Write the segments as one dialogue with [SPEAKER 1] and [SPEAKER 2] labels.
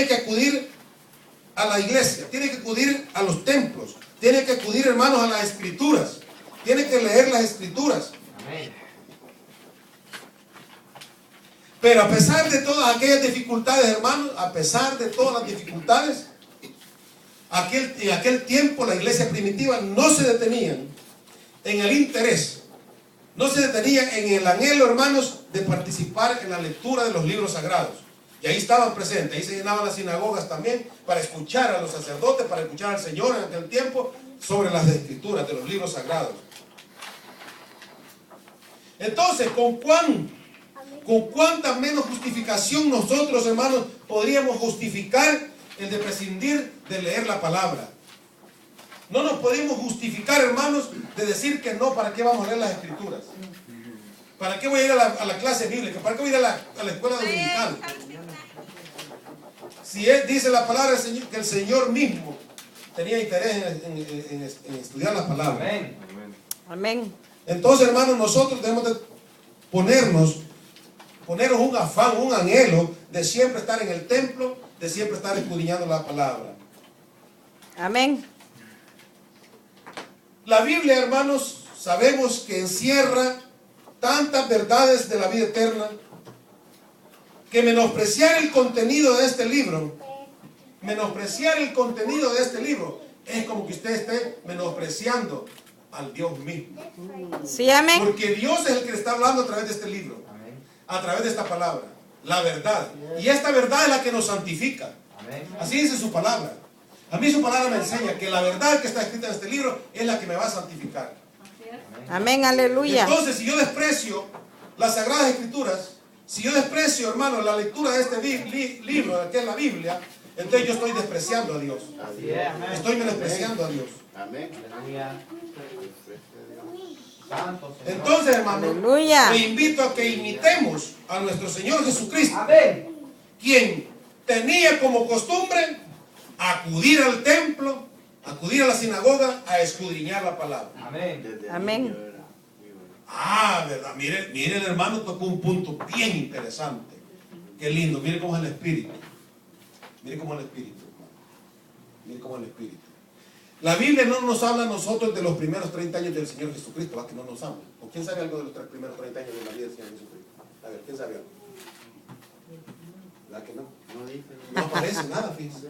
[SPEAKER 1] tiene que acudir a la iglesia, tiene que acudir a los templos, tiene que acudir, hermanos, a las escrituras, tiene que leer las escrituras.
[SPEAKER 2] Amén.
[SPEAKER 1] Pero a pesar de todas aquellas dificultades, hermanos, a pesar de todas las dificultades, en aquel tiempo la iglesia primitiva no se detenían en el interés, no se detenían en el anhelo, hermanos, de participar en la lectura de los libros sagrados. Y ahí estaban presentes, ahí se llenaban las sinagogas también para escuchar a los sacerdotes, para escuchar al Señor en aquel tiempo sobre las escrituras de los libros sagrados. Entonces, ¿con cuánta menos justificación nosotros, hermanos, podríamos justificar el de prescindir de leer la palabra? No nos podemos justificar, hermanos, de decir que no. ¿Para qué vamos a leer las escrituras? ¿Para qué voy a ir a la clase bíblica? ¿Para qué voy a ir a la escuela dominical? Si dice la palabra del Señor que el Señor mismo tenía interés en estudiar la palabra.
[SPEAKER 2] Amén.
[SPEAKER 3] Amén.
[SPEAKER 1] Entonces, hermanos, nosotros debemos de ponernos un afán, un anhelo de siempre estar en el templo, de siempre estar escudriñando la palabra.
[SPEAKER 3] Amén.
[SPEAKER 1] La Biblia, hermanos, sabemos que encierra tantas verdades de la vida eterna que menospreciar el contenido de este libro, es como que usted esté menospreciando al Dios mismo.
[SPEAKER 3] Sí, amén.
[SPEAKER 1] Porque Dios es el que le está hablando a través de este libro, a través de esta palabra, la verdad. Y esta verdad es la que nos santifica. Así dice su palabra. A mí su palabra me enseña que la verdad que está escrita en este libro es la que me va a santificar.
[SPEAKER 3] Amén, aleluya.
[SPEAKER 1] Entonces, si yo desprecio las Sagradas Escrituras, si yo desprecio, hermano, la lectura de este libro, que es la Biblia, entonces yo estoy despreciando a Dios. Estoy menospreciando a Dios.
[SPEAKER 4] Amén.
[SPEAKER 1] Entonces, hermano,
[SPEAKER 3] Aleluya.
[SPEAKER 1] te invito a que imitemos a nuestro Señor Jesucristo,
[SPEAKER 2] Amén.
[SPEAKER 1] quien tenía como costumbre acudir al templo, acudir a la sinagoga, a escudriñar la palabra.
[SPEAKER 2] Amén.
[SPEAKER 3] Amén.
[SPEAKER 1] ¿Verdad? Mire, el hermano tocó un punto bien interesante. Qué lindo, mire cómo es el Espíritu. Mire cómo es el Espíritu, hermano. Mire cómo es el Espíritu. La Biblia no nos habla a nosotros de los primeros 30 años del Señor Jesucristo, ¿va? Que no nos habla. ¿O quién sabe algo de los primeros 30 años de la vida del Señor Jesucristo? A ver, ¿quién sabe algo? ¿Verdad que no? No aparece nada, fíjense.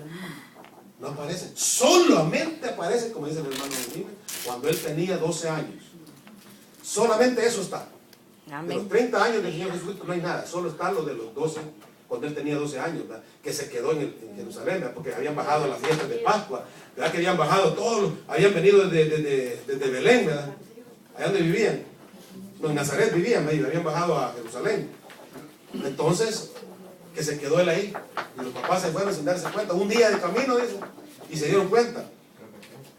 [SPEAKER 1] No aparece. Solamente aparece, como dice el hermano Jiménez, cuando él tenía 12 años. Solamente eso está. De los
[SPEAKER 3] Amén.
[SPEAKER 1] 30 años del Señor Jesucristo no hay nada. Solo está lo de los 12, cuando él tenía 12 años, ¿verdad? Que se quedó en Jerusalén, ¿verdad? Porque habían bajado a las fiestas de Pascua, ¿verdad? Que habían bajado todos, habían venido desde Belén, ¿verdad? Allá donde vivían. No, en Nazaret vivían, ahí, habían bajado a Jerusalén. Entonces, que se quedó él ahí. Y los papás se fueron sin darse cuenta. Un día de camino, dice. Y se dieron cuenta.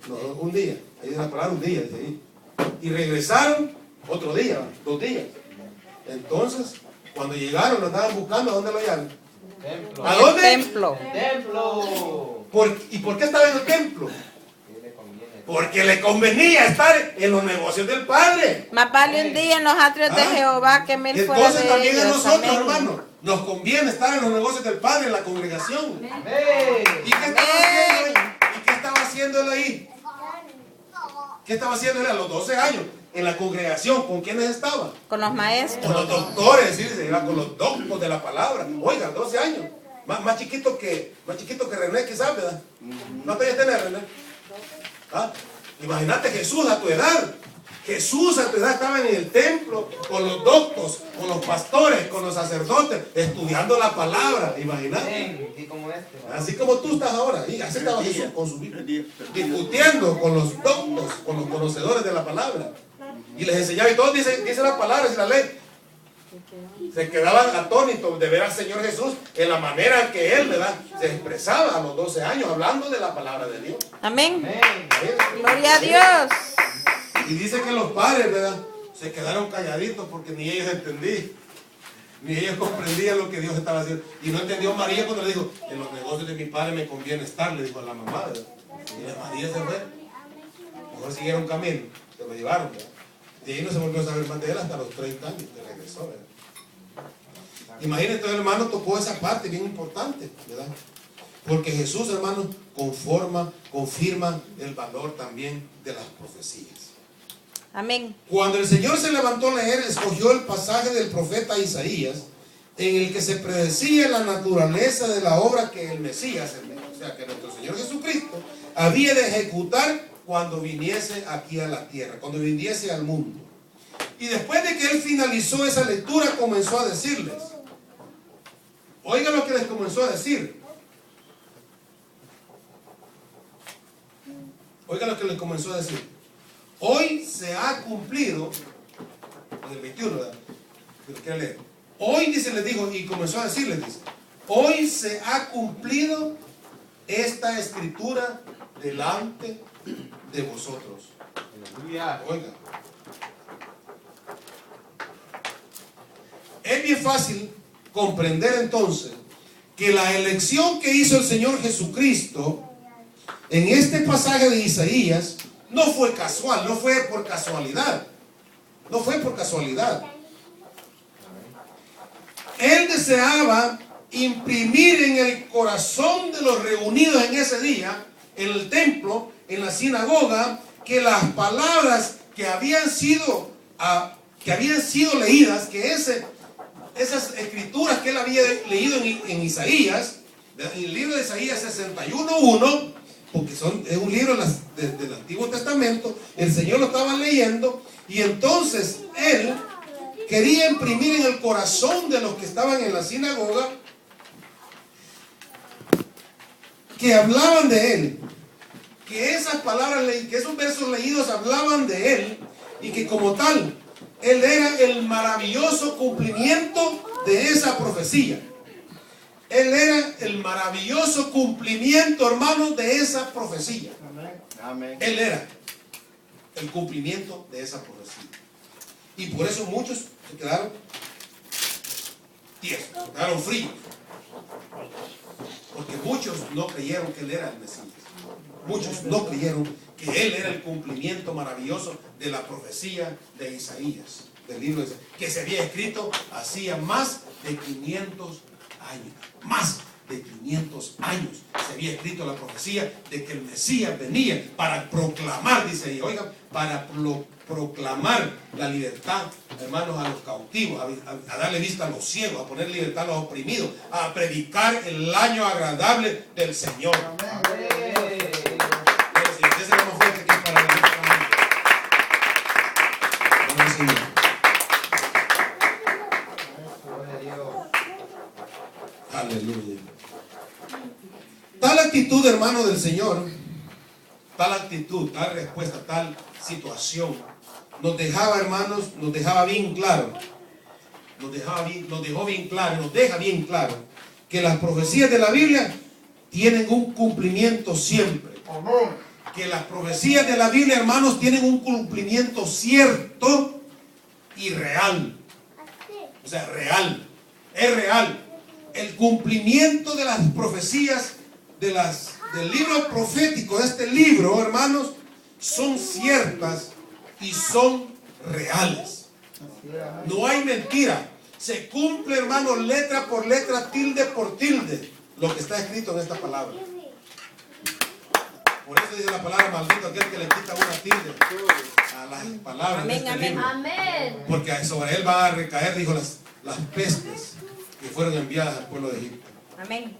[SPEAKER 1] No, un día. Ahí dice la palabra, un día, dice ahí. Y regresaron otro día, 2 días. Entonces, cuando llegaron, lo estaban buscando. ¿A dónde lo hallaron?
[SPEAKER 2] Templo.
[SPEAKER 1] ¿A dónde?
[SPEAKER 3] Templo.
[SPEAKER 2] Templo.
[SPEAKER 1] ¿Y por qué estaba en el templo? Porque le convenía estar en los negocios del Padre.
[SPEAKER 3] Más vale un día en los atrios de Jehová que 1000 fuera
[SPEAKER 1] Entonces
[SPEAKER 3] de
[SPEAKER 1] también a
[SPEAKER 3] ellos.
[SPEAKER 1] nosotros,
[SPEAKER 3] Amén.
[SPEAKER 1] hermanos, nos conviene estar en los negocios del Padre, en la congregación.
[SPEAKER 2] Amén.
[SPEAKER 1] ¿Y qué estaba haciendo él? ¿Y qué estaba haciendo él ahí? ¿Qué estaba haciendo él a los 12 años? En la congregación, ¿con quiénes estaba?
[SPEAKER 3] Con los maestros.
[SPEAKER 1] Con los doctores, ¿sí? Era con los doctos de la palabra. Oiga, 12 años. Más chiquito que René, quizás, ¿verdad? ¿No te tener, René? ¿Ah? Imagínate Jesús a tu edad. Jesús a tu edad estaba en el templo con los doctos, con los pastores, con los sacerdotes, estudiando la palabra. Imagínate.
[SPEAKER 2] Amén. Y como este.
[SPEAKER 1] Así como tú estás ahora. Y así estaba Jesús con su Biblia, discutiendo con los doctos, con los conocedores de la palabra. Y les enseñaba, y todos dice la palabra, dice la ley. Se quedaban atónitos de ver al Señor Jesús en la manera en que Él, ¿verdad?, se expresaba a los 12 años hablando de la palabra de Dios.
[SPEAKER 3] Amén.
[SPEAKER 2] Amén.
[SPEAKER 3] Gloria a Dios.
[SPEAKER 1] Y dice que los padres, ¿verdad?, se quedaron calladitos porque ni ellos entendían, ni ellos comprendían lo que Dios estaba haciendo. Y no entendió María cuando le dijo, en los negocios de mi padre me conviene estar, le dijo a la mamá, ¿verdad? Y la María se fue. Mejor siguieron camino, se lo llevaron, ¿verdad? Y ahí no se volvió a saber más de él hasta los 30 años, que regresó, ¿verdad? Imagínate, el hermano tocó esa parte bien importante, ¿verdad? Porque Jesús, hermanos, confirma el valor también de las profecías.
[SPEAKER 3] Amén.
[SPEAKER 1] Cuando el Señor se levantó a leer, escogió el pasaje del profeta Isaías, en el que se predecía la naturaleza de la obra que el Mesías, o sea, que nuestro Señor Jesucristo, había de ejecutar cuando viniese aquí a la tierra, cuando viniese al mundo. Y después de que él finalizó esa lectura, comenzó a decirles, oigan lo que les comenzó a decir. Oigan lo que les comenzó a decir. Hoy se ha cumplido, en el 21, ¿verdad? Si lo quieren leer. Hoy, dice, les dijo, y comenzó a decirles, dice, hoy se ha cumplido esta escritura delante de vosotros.
[SPEAKER 2] Aleluya.
[SPEAKER 1] Oiga. Es bien fácil comprender entonces que la elección que hizo el Señor Jesucristo en este pasaje de Isaías no fue casual, no fue por casualidad. No fue por casualidad. Él deseaba imprimir en el corazón de los reunidos en ese día, en el templo, en la sinagoga, que las palabras que habían sido leídas, que esas escrituras que él había leído en Isaías, en el libro de Isaías 61:1, porque es un libro del Antiguo Testamento, el Señor lo estaba leyendo, y entonces él quería imprimir en el corazón de los que estaban en la sinagoga, que hablaban de él, que esas palabras, que esos versos leídos hablaban de él, y que como tal, él era el maravilloso cumplimiento de esa profecía. Él era el maravilloso cumplimiento, hermanos, de esa profecía.
[SPEAKER 2] Amén.
[SPEAKER 1] Él era el cumplimiento de esa profecía. Y por eso muchos se quedaron tiesos, se quedaron fríos. Porque muchos no creyeron que él era el Mesías. Muchos no creyeron que él era el cumplimiento maravilloso de la profecía de Isaías, del libro de Isaías, que se había escrito hacía más de 500 años. Más de 500 años se había escrito la profecía de que el Mesías venía para proclamar, dice ahí, oigan, para proclamar la libertad, hermanos, a los cautivos, a darle vista a los ciegos, a poner libertad a los oprimidos, a predicar el año agradable del Señor.
[SPEAKER 2] Amén.
[SPEAKER 1] Ese es lo más fuerte que es para la vida.
[SPEAKER 2] Gloria a Dios.
[SPEAKER 1] Aleluya. Tal actitud, hermano del Señor, tal actitud, tal respuesta, tal situación, nos dejaba, hermanos, nos dejaba bien claro, nos dejó bien claro, nos deja bien claro que las profecías de la Biblia tienen un cumplimiento siempre. Que las profecías de la Biblia, hermanos, tienen un cumplimiento cierto y real. O sea, real. Es real. El cumplimiento de las profecías del libro profético, de este libro, hermanos, son ciertas y son reales. No hay mentira. Se cumple, hermanos, letra por letra, tilde por tilde, lo que está escrito en esta palabra. Por eso dice la palabra, maldito aquel que le quita una tilde a las palabras.
[SPEAKER 3] Amén,
[SPEAKER 1] de este
[SPEAKER 3] amén.
[SPEAKER 1] libro.
[SPEAKER 4] Amén.
[SPEAKER 1] Porque sobre él va a recaer, dijo, las pestes que fueron enviadas al pueblo de Egipto.
[SPEAKER 3] Amén.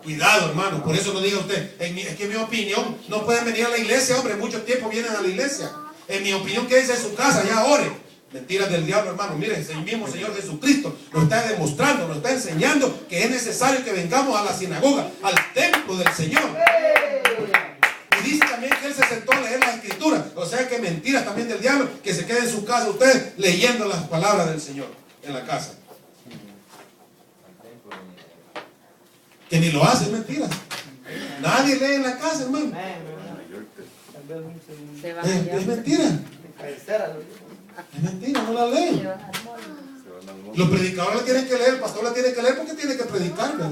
[SPEAKER 1] Cuidado, hermano, por eso no diga usted, es que en mi opinión, no pueden venir a la iglesia, hombre, mucho tiempo vienen a la iglesia. En mi opinión, quédese en su casa, ya ore. Mentiras del diablo, hermano. Mire, el mismo Señor Jesucristo nos está demostrando, nos está enseñando que es necesario que vengamos a la sinagoga, al templo del Señor. Y dice también que él se sentó a leer las escrituras. O sea que mentiras también del diablo, que se quede en su casa usted leyendo las palabras del Señor en la casa. Que ni lo hace, es mentira. Nadie lee en la casa, hermano.
[SPEAKER 3] Se va
[SPEAKER 1] Es mentira. Es mentira, no la leen. Los predicadores la tienen que leer, el pastor la tiene que leer porque tiene que predicar, ¿verdad?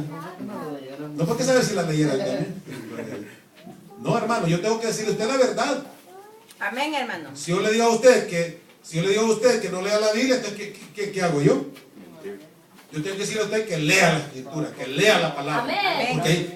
[SPEAKER 1] No porque saber si la leyera él también. No, hermano, yo tengo que decirle a usted la verdad.
[SPEAKER 3] Amén, hermano.
[SPEAKER 1] Si yo le digo a usted que no lea la Biblia, entonces ¿qué hago yo? Yo tengo que decirle a usted que lea la escritura, que lea la palabra.
[SPEAKER 4] Amén.
[SPEAKER 1] Porque